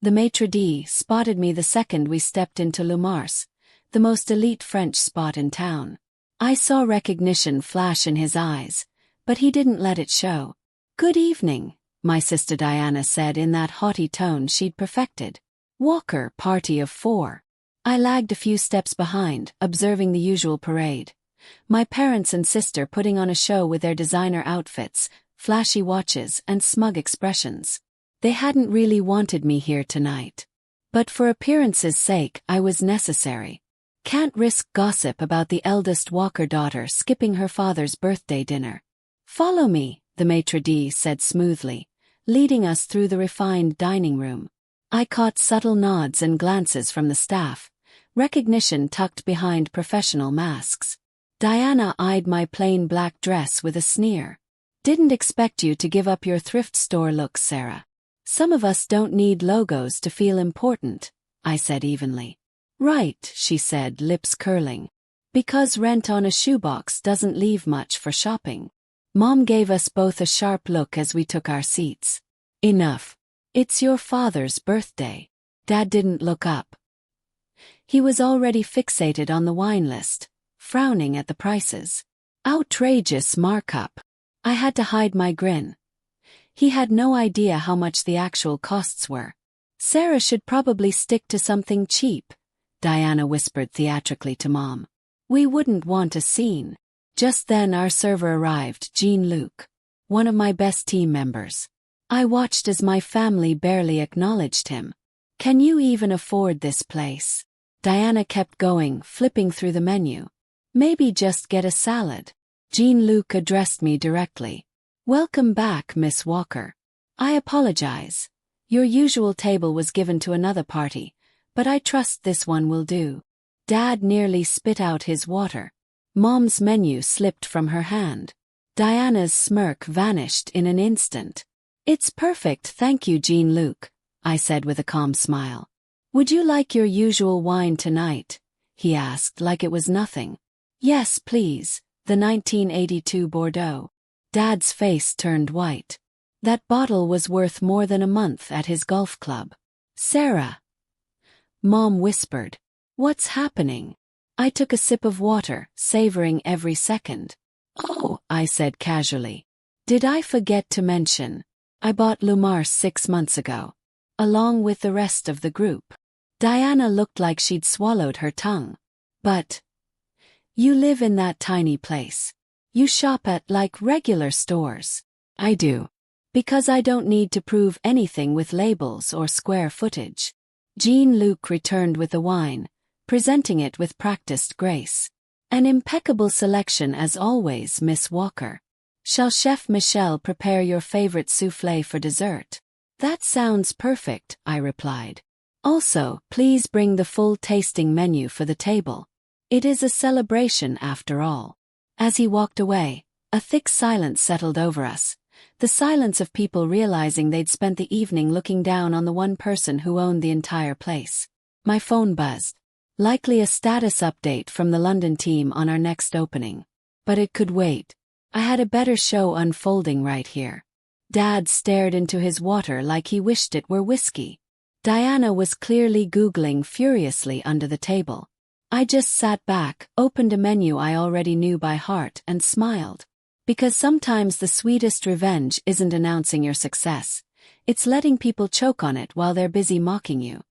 The maitre d' spotted me the second we stepped into Le Mars, the most elite French spot in town. I saw recognition flash in his eyes, but he didn't let it show. "Good evening," my sister Diana said in that haughty tone she'd perfected. "Walker, party of 4. I lagged a few steps behind, observing the usual parade. My parents and sister putting on a show with their designer outfits, flashy watches, and smug expressions. They hadn't really wanted me here tonight. But for appearance's sake, I was necessary. Can't risk gossip about the eldest Walker daughter skipping her father's birthday dinner. "Follow me," the maitre d' said smoothly, leading us through the refined dining room. I caught subtle nods and glances from the staff, recognition tucked behind professional masks. Diana eyed my plain black dress with a sneer. "Didn't expect you to give up your thrift store look, Sarah. Some of us don't need logos to feel important," I said evenly. "Right," she said, lips curling. "Because rent on a shoebox doesn't leave much for shopping." Mom gave us both a sharp look as we took our seats. "Enough. It's your father's birthday." Dad didn't look up. He was already fixated on the wine list, frowning at the prices. Outrageous markup. I had to hide my grin. He had no idea how much the actual costs were. "Sarah should probably stick to something cheap," Diana whispered theatrically to Mom. "We wouldn't want a scene." Just then our server arrived, Jean-Luc, one of my best team members. I watched as my family barely acknowledged him. "Can you even afford this place?" Diana kept going, flipping through the menu. "Maybe just get a salad." Jean-Luc addressed me directly. "Welcome back, Miss Walker. I apologize. Your usual table was given to another party, but I trust this one will do." Dad nearly spit out his water. Mom's menu slipped from her hand. Diana's smirk vanished in an instant. "It's perfect, thank you, Jean-Luc," I said with a calm smile. "Would you like your usual wine tonight?" he asked like it was nothing. "Yes, please, the 1982 Bordeaux." Dad's face turned white. That bottle was worth more than a month at his golf club. "Sarah," Mom whispered. "What's happening?" I took a sip of water, savoring every second. "Oh," I said casually. "Did I forget to mention? I bought Le Mars 6 months ago. Along with the rest of the group." Diana looked like she'd swallowed her tongue. "But you live in that tiny place. You shop at, like, regular stores." "I do. Because I don't need to prove anything with labels or square footage." Jean-Luc returned with the wine, presenting it with practiced grace. "An impeccable selection as always, Miss Walker. Shall Chef Michel prepare your favorite soufflé for dessert?" "That sounds perfect," I replied. "Also, please bring the full tasting menu for the table. It is a celebration after all." As he walked away, a thick silence settled over us, the silence of people realizing they'd spent the evening looking down on the one person who owned the entire place. My phone buzzed. Likely a status update from the London team on our next opening. But it could wait. I had a better show unfolding right here. Dad stared into his water like he wished it were whiskey. Diana was clearly Googling furiously under the table. I just sat back, opened a menu I already knew by heart, and smiled. Because sometimes the sweetest revenge isn't announcing your success. It's letting people choke on it while they're busy mocking you.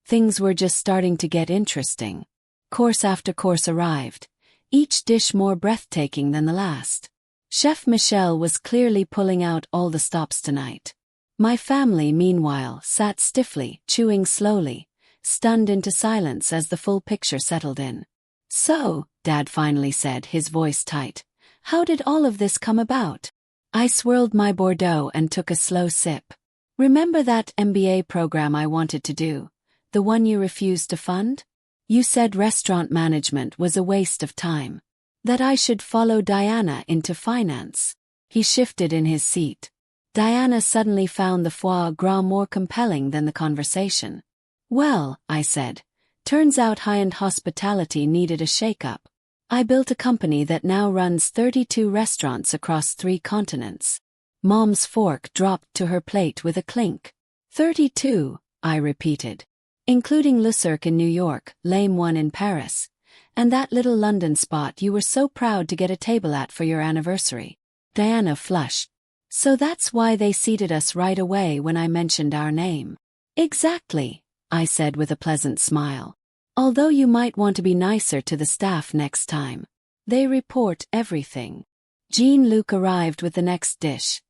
Things were just starting to get interesting. Course after course arrived, each dish more breathtaking than the last. Chef Michel was clearly pulling out all the stops tonight. My family, meanwhile, sat stiffly, chewing slowly, stunned into silence as the full picture settled in. "So," Dad finally said, his voice tight, "how did all of this come about?" I swirled my Bordeaux and took a slow sip. "Remember that MBA program I wanted to do? The one you refused to fund? You said restaurant management was a waste of time. That I should follow Diana into finance." He shifted in his seat. Diana suddenly found the foie gras more compelling than the conversation. "Well," I said, "turns out high-end hospitality needed a shake-up. I built a company that now runs 32 restaurants across 3 continents." Mom's fork dropped to her plate with a clink. 32, I repeated. Including Le Cirque in New York, Lame One in Paris, and that little London spot you were so proud to get a table at for your anniversary. Diana flushed. So that's why they seated us right away when I mentioned our name. Exactly, I said with a pleasant smile. Although you might want to be nicer to the staff next time. They report everything. Jean-Luc arrived with the next dish.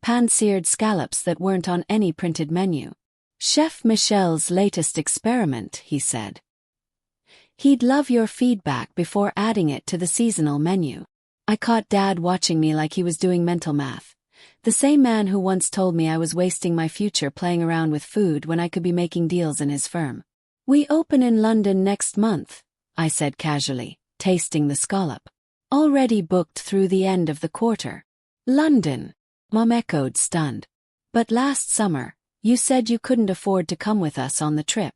Pan-seared scallops that weren't on any printed menu. Chef Michel's latest experiment, he said. He'd love your feedback before adding it to the seasonal menu. I caught Dad watching me like he was doing mental math. The same man who once told me I was wasting my future playing around with food when I could be making deals in his firm. We open in London next month, I said casually, tasting the scallop. Already booked through the end of the quarter. London, Mom echoed stunned. But last summer, you said you couldn't afford to come with us on the trip.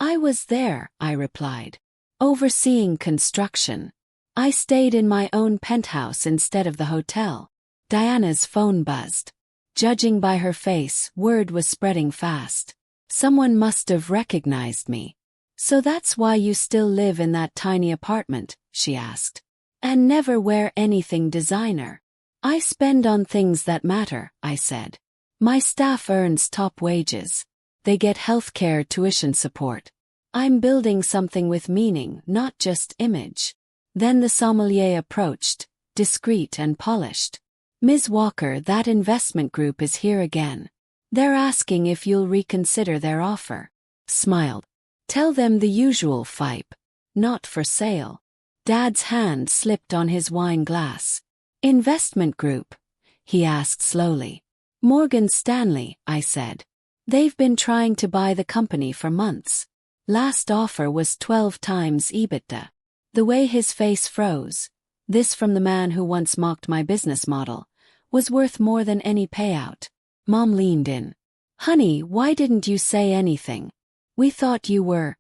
I was there, I replied. Overseeing construction. I stayed in my own penthouse instead of the hotel. Diana's phone buzzed. Judging by her face, word was spreading fast. Someone must have recognized me. So that's why you still live in that tiny apartment, she asked. And never wear anything designer. I spend on things that matter, I said. My staff earns top wages. They get healthcare, tuition support. I'm building something with meaning, not just image. Then the sommelier approached, discreet and polished. Ms. Walker, that investment group is here again. They're asking if you'll reconsider their offer. Smiled. Tell them the usual fipe. Not for sale. Dad's hand slipped on his wine glass. Investment group? He asked slowly. Morgan Stanley, I said. They've been trying to buy the company for months. Last offer was 12 times EBITDA. The way his face froze, this from the man who once mocked my business model, was worth more than any payout. Mom leaned in. Honey, why didn't you say anything? We thought you were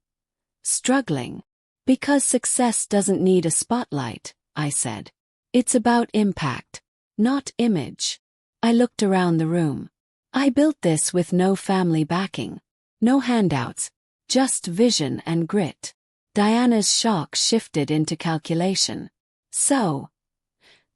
struggling. Because success doesn't need a spotlight, I said. It's about impact, not image. I looked around the room. I built this with no family backing. No handouts, just vision and grit. Diana's shock shifted into calculation. So,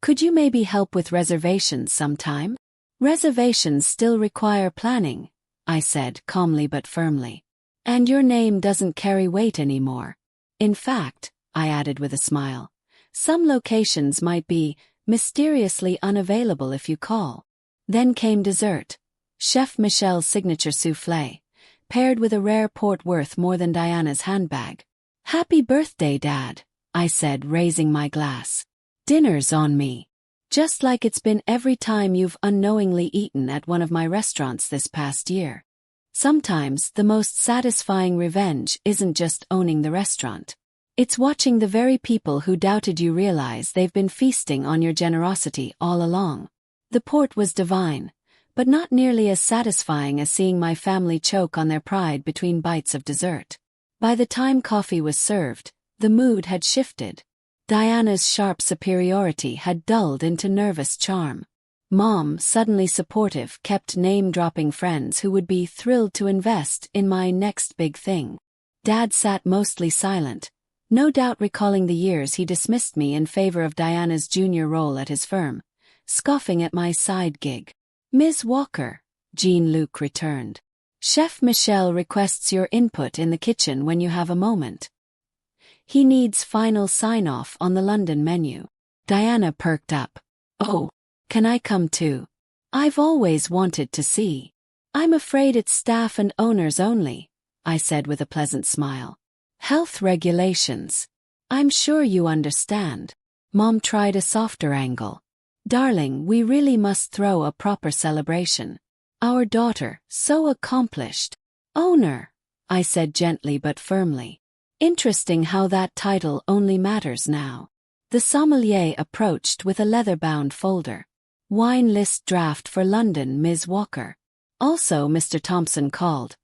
could you maybe help with reservations sometime? Reservations still require planning, I said calmly but firmly. And your name doesn't carry weight anymore. In fact, I added with a smile, some locations might be mysteriously unavailable if you call. Then came dessert. Chef Michel's signature soufflé, paired with a rare port worth more than Diana's handbag. Happy birthday, Dad, I said, raising my glass. Dinner's on me. Just like it's been every time you've unknowingly eaten at one of my restaurants this past year. Sometimes the most satisfying revenge isn't just owning the restaurant. It's watching the very people who doubted you realize they've been feasting on your generosity all along. The port was divine, but not nearly as satisfying as seeing my family choke on their pride between bites of dessert. By the time coffee was served, the mood had shifted. Diana's sharp superiority had dulled into nervous charm. Mom, suddenly supportive, kept name-dropping friends who would be thrilled to invest in my next big thing. Dad sat mostly silent, no doubt recalling the years he dismissed me in favor of Diana's junior role at his firm, scoffing at my side gig. Ms. Walker, Jean-Luc returned. Chef Michel requests your input in the kitchen when you have a moment. He needs final sign-off on the London menu. Diana perked up. Oh, can I come too? I've always wanted to see. I'm afraid it's staff and owners only, I said with a pleasant smile. Health regulations. I'm sure you understand. Mom tried a softer angle. Darling, we really must throw a proper celebration. Our daughter, so accomplished. Owner, I said gently but firmly. Interesting how that title only matters now. The sommelier approached with a leather-bound folder. Wine list draft for London, Ms. Walker. Also, Mr. Thompson called.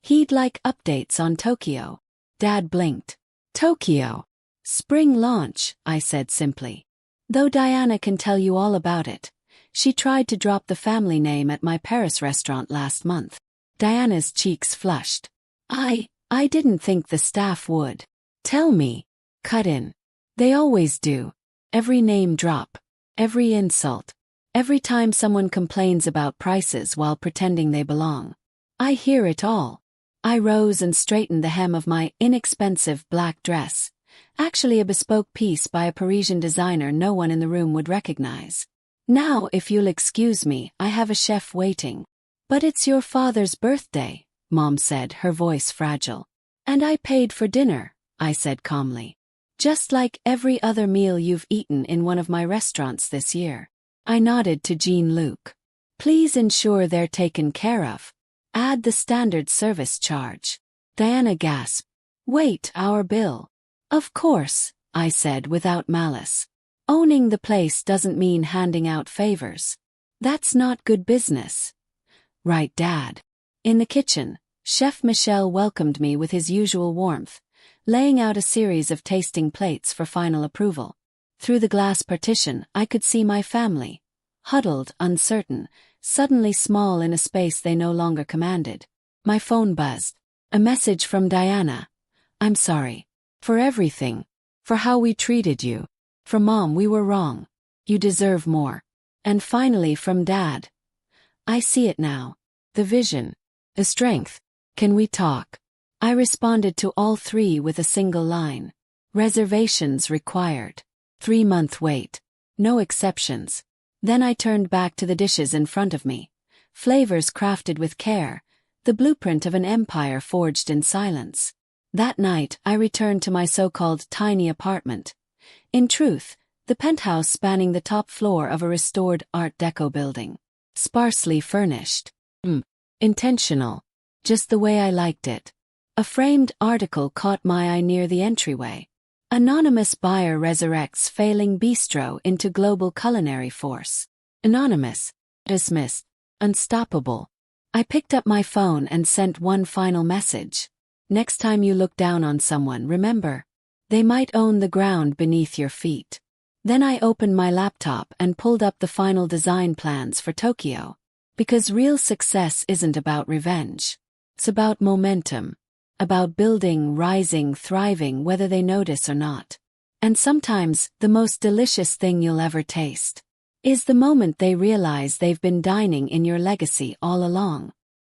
He'd like updates on Tokyo. Dad blinked. Tokyo. Spring launch, I said simply. Though Diana can tell you all about it. She tried to drop the family name at my Paris restaurant last month. Diana's cheeks flushed. I didn't think the staff would. Tell me. Cut in. They always do. Every name drop. Every insult. Every time someone complains about prices while pretending they belong. I hear it all. I rose and straightened the hem of my inexpensive black dress, actually a bespoke piece by a Parisian designer no one in the room would recognize. Now, if you'll excuse me, I have a chef waiting. But it's your father's birthday, Mom said, her voice fragile. And I paid for dinner, I said calmly. Just like every other meal you've eaten in one of my restaurants this year. I nodded to Jean-Luc. Please ensure they're taken care of. Add the standard service charge. Diana gasped. Wait, our bill. Of course, I said without malice. Owning the place doesn't mean handing out favors. That's not good business. Right, Dad. In the kitchen, Chef Michel welcomed me with his usual warmth, laying out a series of tasting plates for final approval. Through the glass partition, I could see my family, huddled, uncertain, suddenly small in a space they no longer commanded. My phone buzzed. A message from Diana. I'm sorry. For everything. For how we treated you. From Mom, we were wrong. You deserve more. And finally from Dad. I see it now. The vision. The strength. Can we talk? I responded to all three with a single line. Reservations required. 3-month wait. No exceptions. Then I turned back to the dishes in front of me. Flavors crafted with care. The blueprint of an empire forged in silence. That night, I returned to my so-called tiny apartment. In truth, the penthouse spanning the top floor of a restored Art Deco building. Sparsely furnished. Intentional. Just the way I liked it. A framed article caught my eye near the entryway. Anonymous buyer resurrects failing bistro into global culinary force. Anonymous. Dismissed. Unstoppable. I picked up my phone and sent one final message. Next time you look down on someone, remember, they might own the ground beneath your feet. Then I opened my laptop and pulled up the final design plans for Tokyo. Because real success isn't about revenge. It's about momentum. About building, rising, thriving whether they notice or not. And sometimes, the most delicious thing you'll ever taste is the moment they realize they've been dining in your legacy all along.